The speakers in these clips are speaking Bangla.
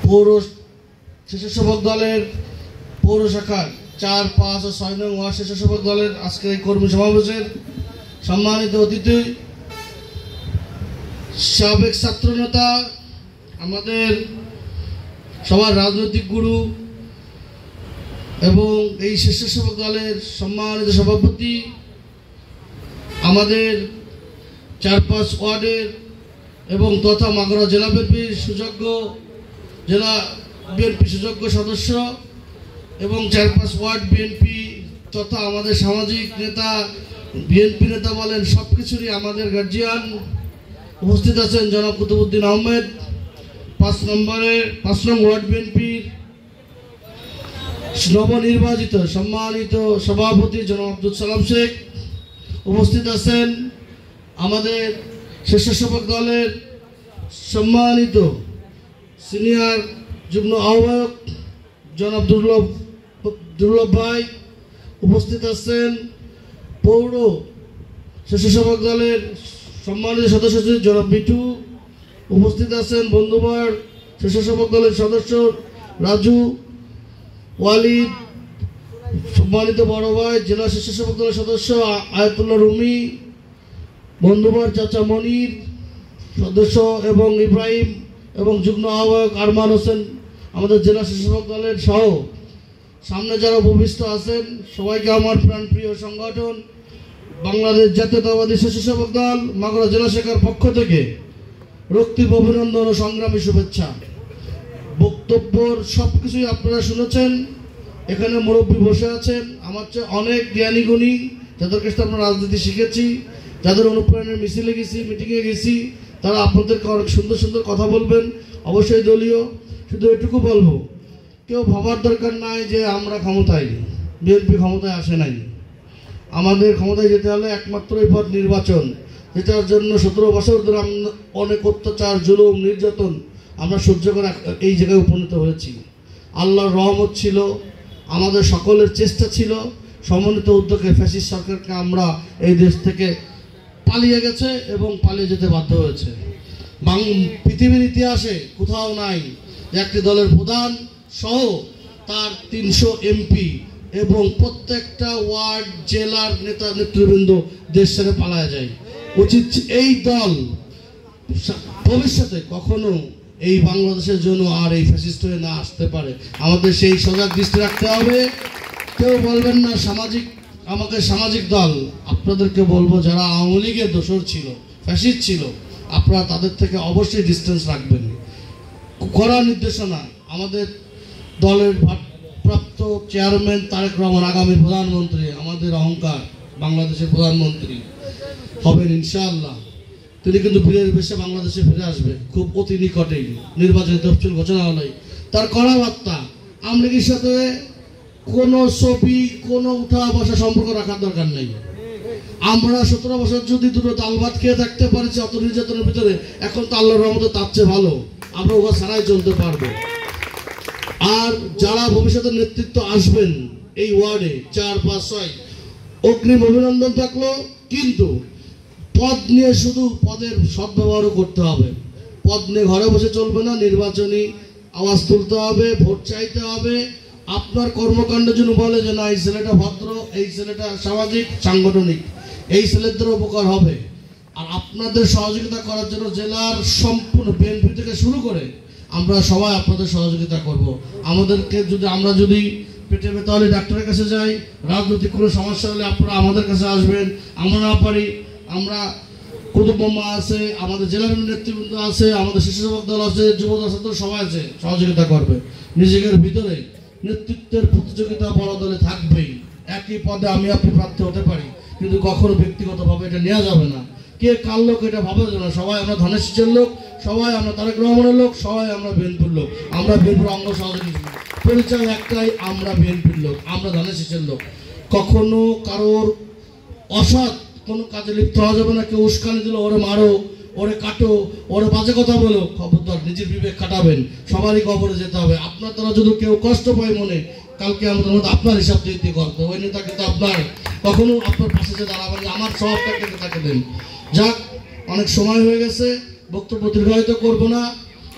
পৌর স্বেচ্ছাসেবক দলের পৌর শাখার 4, 5 ও 6 নং ওয়ার্ড স্বেচ্ছাসেবক দলের আজকের এই কর্মী সমাবেশের সম্মানিত অতিথি, সাবেক ছাত্রনেতা, আমাদের সবার রাজনৈতিক গুরু এবং এই স্বেচ্ছাসেবক দলের সম্মানিত সভাপতি, আমাদের 4-5 ওয়ার্ডের এবং তথা মাগুরা জেলা বিএনপির সুযোগ্য সদস্য এবং 4-5 ওয়ার্ড বিএনপি তথা আমাদের সামাজিক নেতা, বিএনপি নেতা বলেন সব কিছুরই আমাদের গার্জিয়ান উপস্থিত আছেন জনাব কুতুবউদ্দিন আহমেদ, 5 নং ওয়ার্ড বিএনপির নবনির্বাচিত সম্মানিত সভাপতি জনাব আব্দুল সালাম শেখ উপস্থিত আছেন, আমাদের স্বেচ্ছাসেবক দলের সম্মানিত সিনিয়র যুগ্ম আহ্বায়ক জনাব দুর্লভ ভাই উপস্থিত আছেন, পৌর স্বেচ্ছাসেবক দলের সম্মানিত সদস্য জনাব মিঠু উপস্থিত আছেন, বন্ধুবার স্বেচ্ছাসেবক দলের সদস্য রাজু, ওয়ালিদ, সম্মানিত বড় ভাই জেলা স্বেচ্ছাসেবক দলের সদস্য আয়াতুল্লাহ রুমি, বন্ধুবার চাচা মনির সদস্য এবং ইব্রাহিম এবং যুগ্ম আহ্বায়ক আরমান হোসেন আমাদের জেলা স্বেচ্ছাসেবক দলের সহ সামনে যারা উপবিষ্ট আছেন সবাইকে আমার প্রাণপ্রিয় সংগঠন বাংলাদেশ জাতীয়তাবাদী স্বেচ্ছাসেবক দল মাগুরা জেলা শাখার পক্ষ থেকে রক্তিম অভিনন্দন ও সংগ্রামী শুভেচ্ছা। বক্তব্যর সব কিছুই আপনারা শুনেছেন, এখানে মুরব্বী বসে আছেন আমার চেয়ে অনেক জ্ঞানী গুণী, যাদের কাছে আমরা রাজনীতি শিখেছি, যাদের অনুপ্রেরণার মিছিলে গেছি, মিটিংয়ে গেছি, তারা আপনাদেরকে অনেক সুন্দর সুন্দর কথা বলবেন, অবশ্যই দলীয়। শুধু এটুকু বলবো, কেউ ভাবার দরকার নাই যে আমরা ক্ষমতায়, বিএনপি ক্ষমতায় আসে নাই। আমাদের ক্ষমতায় যেতে হলে একমাত্রই পথ নির্বাচন, যেটার জন্য 17 বছর ধরে অনেক অত্যাচার, জুলুম, নির্যাতন আমরা সহ্য করে এই জায়গায় উপনীত হয়েছি। আল্লাহর রহমত ছিল, আমাদের সকলের চেষ্টা ছিল, সমন্বিত উদ্যোগে ফ্যাসিস্ট সরকারকে আমরা এই দেশ থেকে পালিয়ে গেছে এবং পালিয়ে যেতে বাধ্য হয়েছে। পৃথিবীর ইতিহাসে কোথাও নাই যে একটি দলের প্রধান সহ তার 300 এমপি এবং প্রত্যেকটা ওয়ার্ড জেলার নেতা নেতৃবৃন্দ দেশ ছেড়ে পালায় যায়। উচিত এই দল ভবিষ্যতে কখনো এই বাংলাদেশের জন্য আর এই ফ্যাসিস্ট হয়ে না আসতে পারে, আমাদের সেই সজাগ দৃষ্টি রাখতে হবে। কেউ বলবেন না আমাকে সামাজিক দল, আপনাদেরকে বলবো যারা আওয়ামী লীগের দোসর ছিল, ফ্যাসিস্ট ছিল, আপনারা তাদের থেকে অবশ্যই ডিস্টেন্স রাখবেন। কড়া নির্দেশনা আমাদের দলের ভারপ্রাপ্ত চেয়ারম্যান তারেক রহমান, আগামী প্রধানমন্ত্রী, আমাদের অহংকার, বাংলাদেশের প্রধানমন্ত্রী হবেন ইনশাআল্লাহ। তিনি কিন্তু ফিরে বেশে বাংলাদেশে ফিরে আসবে খুব অতি নিকটেই, নির্বাচনী তফসিল ঘোষণা হলেই। তার কড়া বার্তা, আওয়ামী লীগের সাথে কোনো ছবি, কোনো উঠা বসা সম্পর্ক রাখার দরকার নেই। আমরা 17 বছর যদি দুটো ডাল ভাত খেয়ে থাকতে পারছি অত নির্যাতনের ভিতরে, এখন তো আল্লাহর রহমতে তার চেয়ে ভালো, আমরা ওরা ছাড়াই চলতে পারবো। আর যারা ভবিষ্যতে নেতৃত্ব আসবেন এই ওয়ার্ডে 4, 5, 6 অগ্রিম অভিনন্দন থাকলো, কিন্তু পদ নিয়ে শুধু পদের সদ্ব্যবহারও করতে হবে। পদ নিয়ে ঘরে বসে চলবে না, নির্বাচনী আওয়াজ তুলতে হবে, ভোট চাইতে হবে। আপনার কর্মকাণ্ডের জন্য বলে যে না এই ছেলেটা ভদ্র, এই ছেলেটা সামাজিক সাংগঠনিক, এই ছেলেদের উপকার হবে। আর আপনাদের সহযোগিতা করার জন্য জেলার সম্পূর্ণ বিএনপি থেকে শুরু করে আমরা সবাই আপনাদের সহযোগিতা করব। আমরা যদি পেটে ব্যথা হলে ডাক্তারের কাছে যাই, রাজনৈতিক কোনো সমস্যা হলে আপনারা আমাদের কাছে আসবেন। আমরা না পারি, আমরা কুতুব মামা আছে, আমাদের জেলা নেতৃবৃন্দ আছে, আমাদের স্বেচ্ছাসেবক দল আছে, যুব দল আছে, সবাই আছে, সহযোগিতা করবে। নিজেদের ভিতরে নেতৃত্বের প্রতিযোগিতা বড় দলে থাকবেই। একই পদে আমি আপনি প্রার্থী হতে পারি, কিন্তু কখনো ব্যক্তিগতভাবে এটা নেওয়া যাবে না। কে কার লোক এটা ভাবা যাবে না। সবাই আমরা ধানের শীষের লোক, সবাই আমরা তারেক রহমানের লোক, সবাই আমরা বিএনপির লোক। আমরা বিএনপির অঙ্গ সহযোগী, পরিচয় একটাই, আমরা বিএনপির লোক, আমরা ধানের শীষের লোক। কখনো কারোর অসৎ কোনো কাজে লিপ্ত হওয়া যাবে না। কেউ উস্কানি দিল, ওরে মারো, ওরে কাটো, ওরে বাজে কথা বলো, খবরদার নিজের বিবেক খাটাবেন। সবারই কবরে যেতে হবে। আপনার দ্বারা যদি কেউ কষ্ট পায় মনে, কালকে আমাদের মধ্যে আপনার হিসাব দিতে করতে, ওই নেতা কিন্তু আপনার কখনো আপনার পাশে যে দাঁড়াবেন, আমার সবটাকে তাকে দেন। যাক, অনেক সময় হয়ে গেছে, বক্তব্য দীর্ঘায়িত করব না।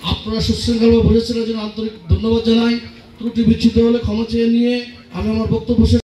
আপনারা সুশৃঙ্খলভাবে বুঝেছেন, এর জন্য আন্তরিক ধন্যবাদ জানাই। ত্রুটি বিচ্ছুত হলে ক্ষমা চেয়ে নিয়ে আমি আমার বক্তব্য শেষ